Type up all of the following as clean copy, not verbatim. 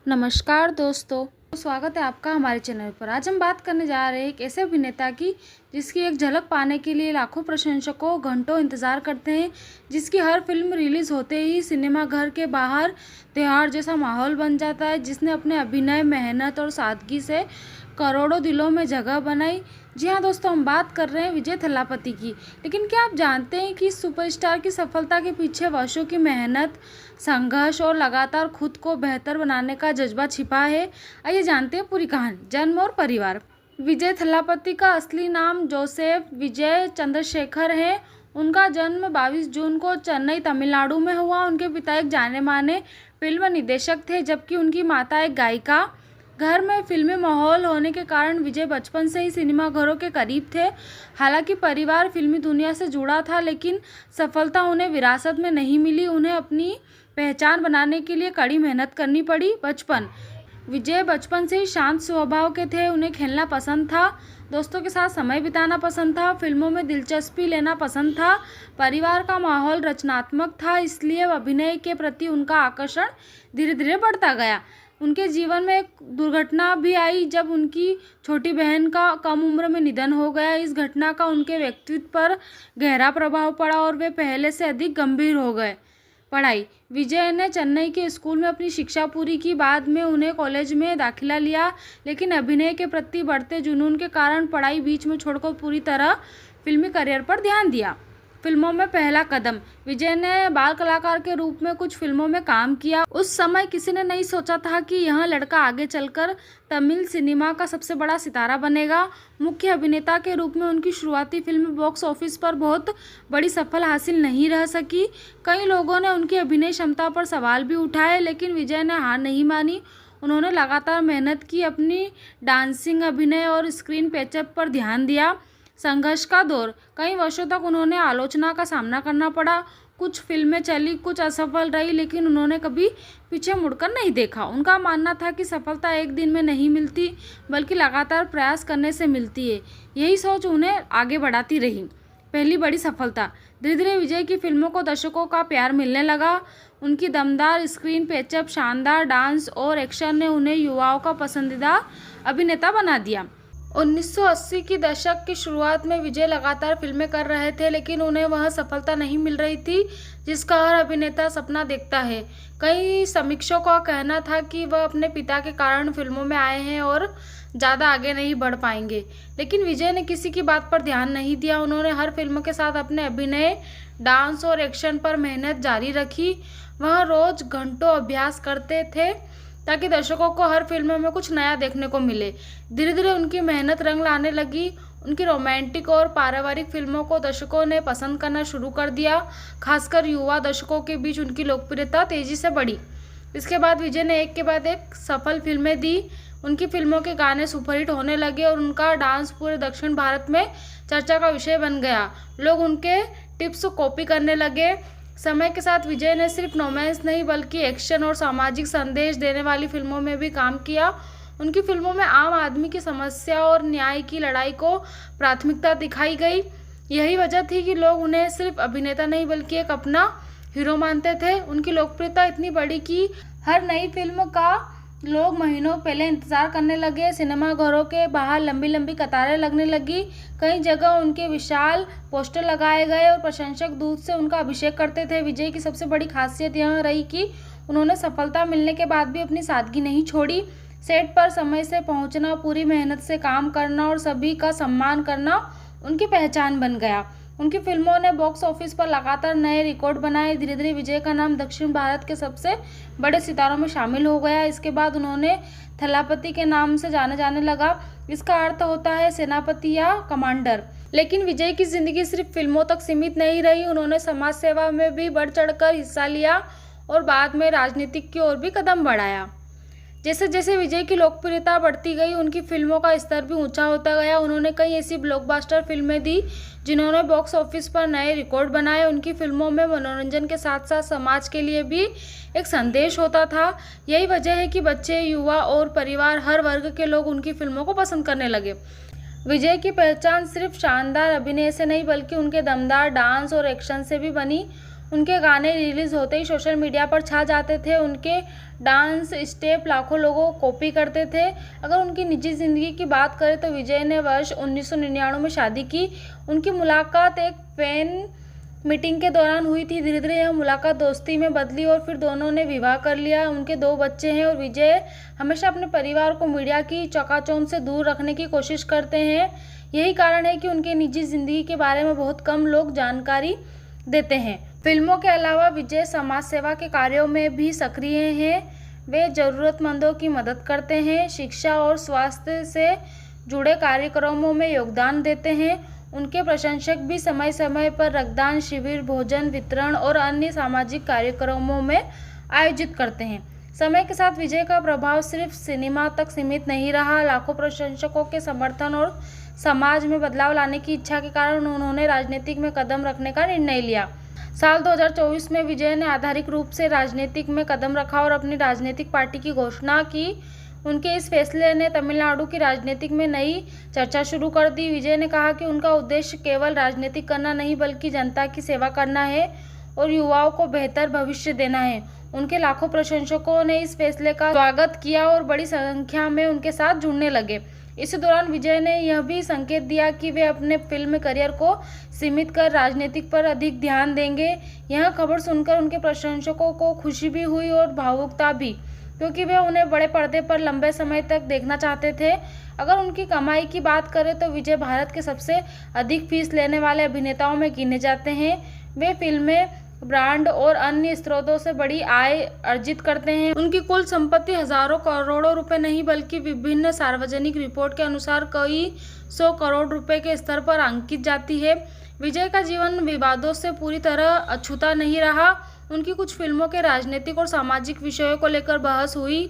नमस्कार दोस्तों, स्वागत है आपका हमारे चैनल पर। आज हम बात करने जा रहे हैं एक ऐसे अभिनेता की जिसकी एक झलक पाने के लिए लाखों प्रशंसकों घंटों इंतज़ार करते हैं, जिसकी हर फिल्म रिलीज़ होते ही सिनेमा घर के बाहर त्योहार जैसा माहौल बन जाता है, जिसने अपने अभिनय, मेहनत और सादगी से करोड़ों दिलों में जगह बनाई। जी हाँ दोस्तों, हम बात कर रहे हैं विजय थलापति की। लेकिन क्या आप जानते हैं कि इस सुपरस्टार की सफलता के पीछे वर्षों की मेहनत, संघर्ष और लगातार खुद को बेहतर बनाने का जज्बा छिपा है? आइए जानते हैं पूरी कहानी। जन्म और परिवार। विजय थलापति का असली नाम जोसेफ विजय चंद्रशेखर है। उनका जन्म 22 जून को चेन्नई, तमिलनाडु में हुआ। उनके पिता एक जाने माने फिल्म निदेशक थे, जबकि उनकी माता एक गायिका। घर में फिल्मी माहौल होने के कारण विजय बचपन से ही सिनेमा घरों के करीब थे। हालांकि परिवार फिल्मी दुनिया से जुड़ा था, लेकिन सफलता उन्हें विरासत में नहीं मिली। उन्हें अपनी पहचान बनाने के लिए कड़ी मेहनत करनी पड़ी। बचपन। विजय बचपन से ही शांत स्वभाव के थे। उन्हें खेलना पसंद था, दोस्तों के साथ समय बिताना पसंद था, फिल्मों में दिलचस्पी लेना पसंद था। परिवार का माहौल रचनात्मक था, इसलिए अभिनय के प्रति उनका आकर्षण धीरे धीरे बढ़ता गया। उनके जीवन में एक दुर्घटना भी आई जब उनकी छोटी बहन का कम उम्र में निधन हो गया। इस घटना का उनके व्यक्तित्व पर गहरा प्रभाव पड़ा और वे पहले से अधिक गंभीर हो गए। पढ़ाई। विजय ने चेन्नई के स्कूल में अपनी शिक्षा पूरी की। बाद में उन्हें कॉलेज में दाखिला लिया, लेकिन अभिनय के प्रति बढ़ते जुनून के कारण पढ़ाई बीच में छोड़कर पूरी तरह फिल्मी करियर पर ध्यान दिया। फिल्मों में पहला कदम। विजय ने बाल कलाकार के रूप में कुछ फिल्मों में काम किया। उस समय किसी ने नहीं सोचा था कि यह लड़का आगे चलकर तमिल सिनेमा का सबसे बड़ा सितारा बनेगा। मुख्य अभिनेता के रूप में उनकी शुरुआती फिल्म बॉक्स ऑफिस पर बहुत बड़ी सफल हासिल नहीं रह सकी। कई लोगों ने उनकी अभिनय क्षमता पर सवाल भी उठाए, लेकिन विजय ने हार नहीं मानी। उन्होंने लगातार मेहनत की, अपनी डांसिंग, अभिनय और स्क्रीन पेचअप पर ध्यान दिया। संघर्ष का दौर। कई वर्षों तक उन्होंने आलोचना का सामना करना पड़ा। कुछ फिल्में चली, कुछ असफल रही, लेकिन उन्होंने कभी पीछे मुड़कर नहीं देखा। उनका मानना था कि सफलता एक दिन में नहीं मिलती, बल्कि लगातार प्रयास करने से मिलती है। यही सोच उन्हें आगे बढ़ाती रही। पहली बड़ी सफलता। धीरे धीरे विजय की फिल्मों को दर्शकों का प्यार मिलने लगा। उनकी दमदार स्क्रीन पेचअप, शानदार डांस और एक्शन ने उन्हें युवाओं का पसंदीदा अभिनेता बना दिया। 1980 की दशक की शुरुआत में विजय लगातार फिल्में कर रहे थे, लेकिन उन्हें वह सफलता नहीं मिल रही थी जिसका हर अभिनेता सपना देखता है। कई समीक्षकों का कहना था कि वह अपने पिता के कारण फिल्मों में आए हैं और ज़्यादा आगे नहीं बढ़ पाएंगे, लेकिन विजय ने किसी की बात पर ध्यान नहीं दिया। उन्होंने हर फिल्म के साथ अपने अभिनय, डांस और एक्शन पर मेहनत जारी रखी। वह रोज़ घंटों अभ्यास करते थे ताकि दर्शकों को हर फिल्म में कुछ नया देखने को मिले। धीरे धीरे उनकी मेहनत रंग लाने लगी। उनकी रोमांटिक और पारिवारिक फिल्मों को दर्शकों ने पसंद करना शुरू कर दिया। खासकर युवा दर्शकों के बीच उनकी लोकप्रियता तेजी से बढ़ी। इसके बाद विजय ने एक के बाद एक सफल फिल्में दी। उनकी फिल्मों के गाने सुपरहिट होने लगे और उनका डांस पूरे दक्षिण भारत में चर्चा का विषय बन गया। लोग उनके टिप्स कॉपी करने लगे। समय के साथ विजय ने सिर्फ रोमांस नहीं, बल्कि एक्शन और सामाजिक संदेश देने वाली फिल्मों में भी काम किया। उनकी फिल्मों में आम आदमी की समस्या और न्याय की लड़ाई को प्राथमिकता दिखाई गई। यही वजह थी कि लोग उन्हें सिर्फ अभिनेता नहीं, बल्कि एक अपना हीरो मानते थे। उनकी लोकप्रियता इतनी बढ़ी कि हर नई फिल्म का लोग महीनों पहले इंतजार करने लगे। सिनेमा घरों के बाहर लंबी लंबी कतारें लगने लगी। कई जगह उनके विशाल पोस्टर लगाए गए और प्रशंसक दूध से उनका अभिषेक करते थे। विजय की सबसे बड़ी खासियत यह रही कि उन्होंने सफलता मिलने के बाद भी अपनी सादगी नहीं छोड़ी। सेट पर समय से पहुंचना, पूरी मेहनत से काम करना और सभी का सम्मान करना उनकी पहचान बन गया। उनकी फिल्मों ने बॉक्स ऑफिस पर लगातार नए रिकॉर्ड बनाए। धीरे धीरे विजय का नाम दक्षिण भारत के सबसे बड़े सितारों में शामिल हो गया। इसके बाद उन्होंने थलापति के नाम से जाने जाने लगा। इसका अर्थ होता है सेनापति या कमांडर। लेकिन विजय की जिंदगी सिर्फ फिल्मों तक सीमित नहीं रही। उन्होंने समाज सेवा में भी बढ़ चढ़कर हिस्सा लिया और बाद में राजनीतिक की ओर भी कदम बढ़ाया। जैसे जैसे विजय की लोकप्रियता बढ़ती गई, उनकी फिल्मों का स्तर भी ऊंचा होता गया। उन्होंने कई ऐसी ब्लॉकबस्टर फिल्में दी जिन्होंने बॉक्स ऑफिस पर नए रिकॉर्ड बनाए। उनकी फिल्मों में मनोरंजन के साथ साथ समाज के लिए भी एक संदेश होता था। यही वजह है कि बच्चे, युवा और परिवार, हर वर्ग के लोग उनकी फिल्मों को पसंद करने लगे। विजय की पहचान सिर्फ शानदार अभिनय से नहीं, बल्कि उनके दमदार डांस और एक्शन से भी बनी। उनके गाने रिलीज होते ही सोशल मीडिया पर छा जाते थे। उनके डांस स्टेप लाखों लोगों कॉपी करते थे। अगर उनकी निजी ज़िंदगी की बात करें तो विजय ने वर्ष 1999 में शादी की। उनकी मुलाकात एक फैन मीटिंग के दौरान हुई थी। धीरे धीरे यह मुलाकात दोस्ती में बदली और फिर दोनों ने विवाह कर लिया। उनके 2 बच्चे हैं और विजय हमेशा अपने परिवार को मीडिया की चकाचौंध से दूर रखने की कोशिश करते हैं। यही कारण है कि उनके निजी ज़िंदगी के बारे में बहुत कम लोग जानकारी देते हैं। फिल्मों के अलावा विजय समाज सेवा के कार्यों में भी सक्रिय हैं। वे ज़रूरतमंदों की मदद करते हैं, शिक्षा और स्वास्थ्य से जुड़े कार्यक्रमों में योगदान देते हैं। उनके प्रशंसक भी समय समय पर रक्तदान शिविर, भोजन वितरण और अन्य सामाजिक कार्यक्रमों में आयोजित करते हैं। समय के साथ विजय का प्रभाव सिर्फ सिनेमा तक सीमित नहीं रहा। लाखों प्रशंसकों के समर्थन और समाज में बदलाव लाने की इच्छा के कारण उन्होंने राजनीतिक में कदम रखने का निर्णय लिया। साल 2024 में विजय ने आधिकारिक रूप से राजनीतिक में कदम रखा और अपनी राजनीतिक पार्टी की घोषणा की। उनके इस फैसले ने तमिलनाडु की राजनीतिक में नई चर्चा शुरू कर दी। विजय ने कहा कि उनका उद्देश्य केवल राजनीतिक करना नहीं बल्कि जनता की सेवा करना है और युवाओं को बेहतर भविष्य देना है। उनके लाखों प्रशंसकों ने इस फैसले का स्वागत किया और बड़ी संख्या में उनके साथ जुड़ने लगे। इसी दौरान विजय ने यह भी संकेत दिया कि वे अपने फिल्म करियर को सीमित कर राजनीतिक पर अधिक ध्यान देंगे। यह खबर सुनकर उनके प्रशंसकों को खुशी भी हुई और भावुकता भी, क्योंकि वे उन्हें बड़े पर्दे पर लंबे समय तक देखना चाहते थे। अगर उनकी कमाई की बात करें तो विजय भारत के सबसे अधिक फीस लेने वाले अभिनेताओं में गिने जाते हैं। वे फिल्में, ब्रांड और अन्य स्रोतों से बड़ी आय अर्जित करते हैं। उनकी कुल संपत्ति हजारों करोड़ों रुपए नहीं बल्कि विभिन्न सार्वजनिक रिपोर्ट के अनुसार कई 100 करोड़ रुपए के स्तर पर अंकित जाती है। विजय का जीवन विवादों से पूरी तरह अछूता नहीं रहा। उनकी कुछ फिल्मों के राजनीतिक और सामाजिक विषयों को लेकर बहस हुई,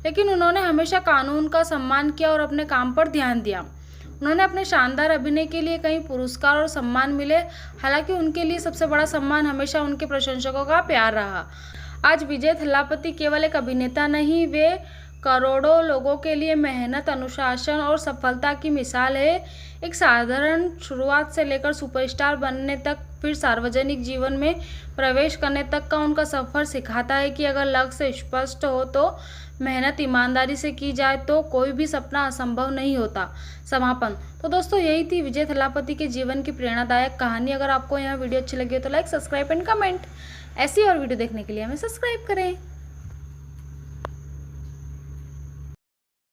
लेकिन उन्होंने हमेशा कानून का सम्मान किया और अपने काम पर ध्यान दिया। उन्होंने अपने शानदार अभिनय के लिए कई पुरस्कार और सम्मान मिले। हालांकि उनके लिए सबसे बड़ा सम्मान हमेशा उनके प्रशंसकों का प्यार रहा। आज विजय थलापति केवल एक अभिनेता नहीं, वे करोड़ों लोगों के लिए मेहनत, अनुशासन और सफलता की मिसाल है। एक साधारण शुरुआत से लेकर सुपरस्टार बनने तक, फिर सार्वजनिक जीवन में प्रवेश करने तक का उनका सफ़र सिखाता है कि अगर लक्ष्य स्पष्ट हो तो मेहनत ईमानदारी से की जाए तो कोई भी सपना असंभव नहीं होता। समापन। तो दोस्तों, यही थी विजय थलापति के जीवन की प्रेरणादायक कहानी। अगर आपको यह वीडियो अच्छी लगी हो तो लाइक, सब्सक्राइब एंड कमेंट। ऐसी और वीडियो देखने के लिए हमें सब्सक्राइब करें।